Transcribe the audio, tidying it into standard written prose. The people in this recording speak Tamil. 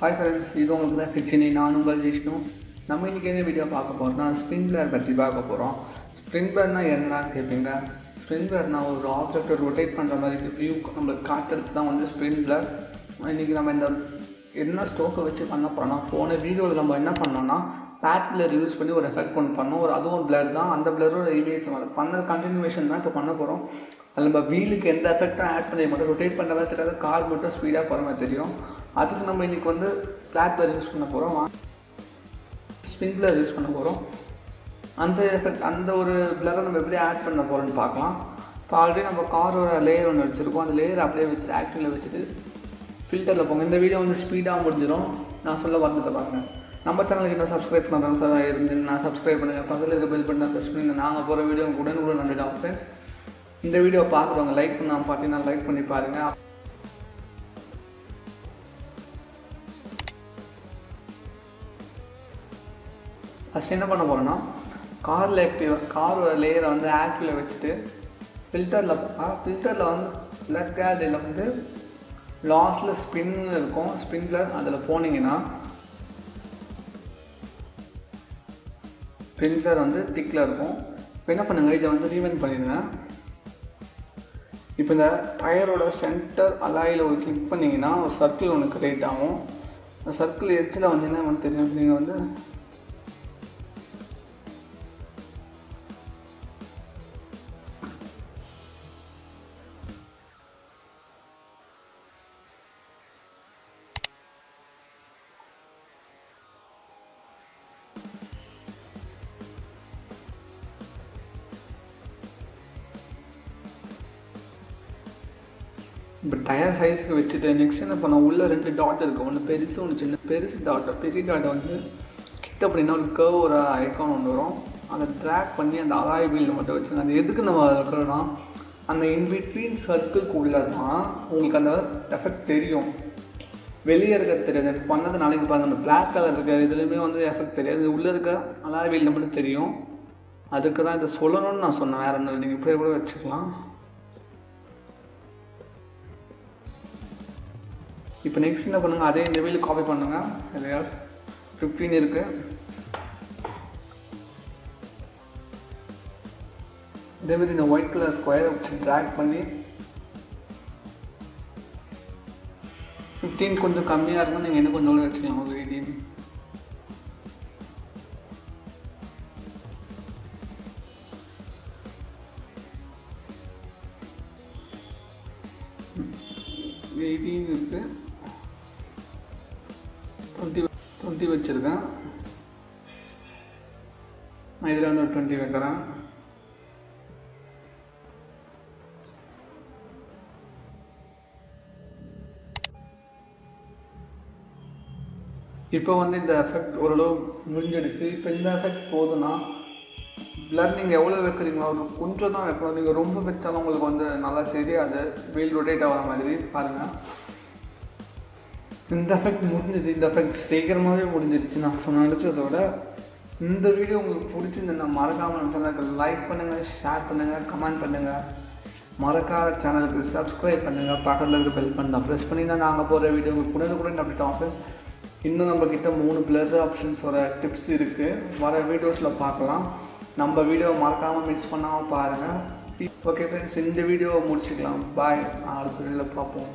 ஹாய் ஃப்ரெண்ட்ஸ், இது உங்களுக்கு தான் ஃபிக்ஷனி. நான் உங்கள் ஜிஷ்ணு. நம்ம இன்றைக்கி என்ன வீடியோ பார்க்க போகிறோம்னா ஸ்ப்ரிங்க்லர் பற்றி பார்க்க போகிறோம். ஸ்ப்ரிங்க்லர்னால் என்னன்னு கேட்பீங்க. ஸ்ப்ரிங்க்லர்னால் ஒரு ஆப்ஜெக்டை ரொட்டேட் பண்ணுற மாதிரி வியூ நம்மளுக்கு காட்டுறது தான் வந்து ஸ்ப்ரிங்க்லர். இன்றைக்கி நம்ம இந்த என்ன ஸ்டோக்கை வச்சு பண்ண போகிறோம்னா, போன வீடியோவில் நம்ம என்ன பண்ணோம்னா பேட் பிளர் யூஸ் பண்ணி ஒரு எஃபெக்ட் பண்ணோம். அதுவும் பிளர் தான். அந்த பிளரோட இமேஜ் பண்ண கண்டினியூவேஷன் தான் இப்போ பண்ண போகிறோம். அதில் நம்ம வீலுக்கு எந்த எஃபெக்டும் ஆட் பண்ணி மட்டும் ரொட்டேட் பண்ணுற மாதிரி தெரியாது, கார் மட்டும் ஸ்பீடாக போகிற மாதிரி தெரியும். அதுக்கு நம்ம இன்றைக்கி வந்து ஃப்ளாட் பிளர் யூஸ் பண்ண போகிறோம், ஸ்ப்ரிங்க்லர் யூஸ் பண்ண போகிறோம். அந்த எஃபெக்ட் அந்த ஒரு பிளரை நம்ம எப்படி ஆட் பண்ண போகிறோம்னு பார்க்கலாம். இப்போ ஆல்ரெடி நம்ம காரோட லேயர் ஒன்று வச்சுருக்கோம். அந்த லேயர் அப்படியே வச்சுட்டு ஆக்டிங்கில் வச்சுட்டு ஃபில்டரில் போங்க. இந்த வீடியோ வந்து ஸ்பீடாக முடிஞ்சிடும். நான் சொல்ல வரதை பாருங்கள். நம்ம சேனலுக்கு என்ன சப்ஸ்கிரைப் பண்ணுறாங்க சார் இருந்துன்னா சப்ஸ்கிரைப் பண்ணுங்கள். பக்கத்தில் இருக்க பெல் பட்டனை ப்ரெஸ் பண்ணி நாங்கள் போகிற வீடியோ உடனுக்குடன் நம்பிட்டோம். ஃப்ரெண்ட்ஸ், இந்த வீடியோ பார்க்குறவங்க லைக் பண்ணாமல் பார்த்தீங்கன்னா லைக் பண்ணி பாருங்கள். ஃபஸ்ட் என்ன பண்ண போகிறோன்னா கார் லேயரை வந்து ஆக்டிவில் வச்சுட்டு ஃபில்டரில் வந்து பிளக் கேலரியில் வந்து லாஸ்ட்டில் ஸ்பின் இருக்கும், ஸ்ப்ரிங்க்லர். அதில் போனீங்கன்னா ஸ்ப்ரிங்க்லர் வந்து டிக்கில் இருக்கும். இப்போ என்ன பண்ணுங்கள், இதை வந்து ரீவைண்ட் பண்ணிடுங்க. இப்போ இந்த டயரோட சென்டர் அலாயில் ஒரு கிளிக் பண்ணிங்கன்னா ஒரு சர்க்கிள் ஒன்று க்ரியேட் ஆகும். அந்த சர்க்கிள் எட்ஜில் வந்து என்ன தெரியும், நீங்கள் வந்து இப்போ டயர் சைஸுக்கு வச்சுட்டு நெக்ஸ்ட் என்ன பண்ணோம், உள்ளே 2 டாட் இருக்கும். ஒன்று பெருசு, ஒன்று சின்ன. பெரிய டாட்டை வந்து கிட்ட அப்படின்னா ஒரு கர்வ் ஒரு ஐக்கான் ஒன்று வரும். அதை ட்ராக் பண்ணி அந்த அலாய் வீல் மட்டும் வச்சுருங்க. அது எதுக்கு நம்ம வைக்கிறோன்னா, அந்த இன்பிட்வீன் சர்க்கிள்க்கு உள்ளே தான் உங்களுக்கு அந்த எஃபெக்ட் தெரியும். வெளியே இருக்க தெரியாது. எனக்கு பண்ணது நாளைக்கு பாருங்கள், அந்த பிளாக் கலர் இருக்க இதுலேயுமே வந்து எஃபெக்ட் தெரியாது. உள்ளே இருக்க அலாய் வீல் மட்டும் தெரியும். அதுக்கு தான் இதை சொல்லணும்னு நான் சொன்னேன், வேறு ஒன்றும். நீங்கள் இப்படியே கூட வச்சுக்கலாம். இப்போ நெக்ஸ்ட் என்ன பண்ணுங்கள், அதே இந்த வீல் காப்பி பண்ணுங்கள். இல்லையா 15 இருக்குது. இதேமாதிரி இந்த ஒயிட் கலர் ஸ்கொயரை ட்ராக் பண்ணி 15 கொஞ்சம் கம்மியாக இருக்கும். நீங்கள் என்ன கொஞ்சம் வச்சுக்கலாம். ஒரு 18 இருக்குது. 20 வச்சுருக்கேன். நான் இதில் வந்து ஒரு 20 வைக்கிறேன். இப்போ வந்து இந்த எஃபெக்ட் ஓரளவு முடிஞ்சிடுச்சு. இப்போ இந்த எஃபெக்ட் போதுன்னா பிளர் நீங்கள் எவ்வளோ வைக்கிறீங்களோ ஒரு கொஞ்சம் தான் வைக்கணும். நீங்கள் ரொம்ப வச்சாலும் உங்களுக்கு வந்து நல்லா தெரியாது, வீல் ரொட்டேட் ஆகிற மாதிரி. பாருங்கள், இந்த எஃபெக்ட் முடிஞ்சிது. இந்த எஃபெக்ட் சீக்கிரமாகவே முடிஞ்சிடுச்சு. நான் நினச்சதோட இந்த வீடியோ உங்களுக்கு பிடிச்சிருந்தேன்னா மறக்காமல் சேனலுக்கு லைக் பண்ணுங்கள், ஷேர் பண்ணுங்கள், கமெண்ட் பண்ணுங்கள். மறக்காத சேனலுக்கு சப்ஸ்கிரைப் பண்ணுங்கள். பக்கத்தில் இருக்க பெல் பட்டனை ப்ரெஸ் பண்ணிங்கன்னா நாங்கள் போகிற வீடியோ உங்களுக்கு கூட அப்டேட் ஆஃபர்ஸ். இன்னும் நம்மக்கிட்ட 3 பிளஸ் ஆப்ஷன்ஸோட டிப்ஸ் இருக்குது. வர வீடியோஸில் பார்க்கலாம். நம்ம வீடியோ மறக்காமல் மிஸ் பண்ணாமல் பாருங்கள். ஓகே ஃப்ரெண்ட்ஸ், இந்த வீடியோவை முடிச்சுக்கலாம். பாய். அடுத்த வீடியோவில் பார்ப்போம்.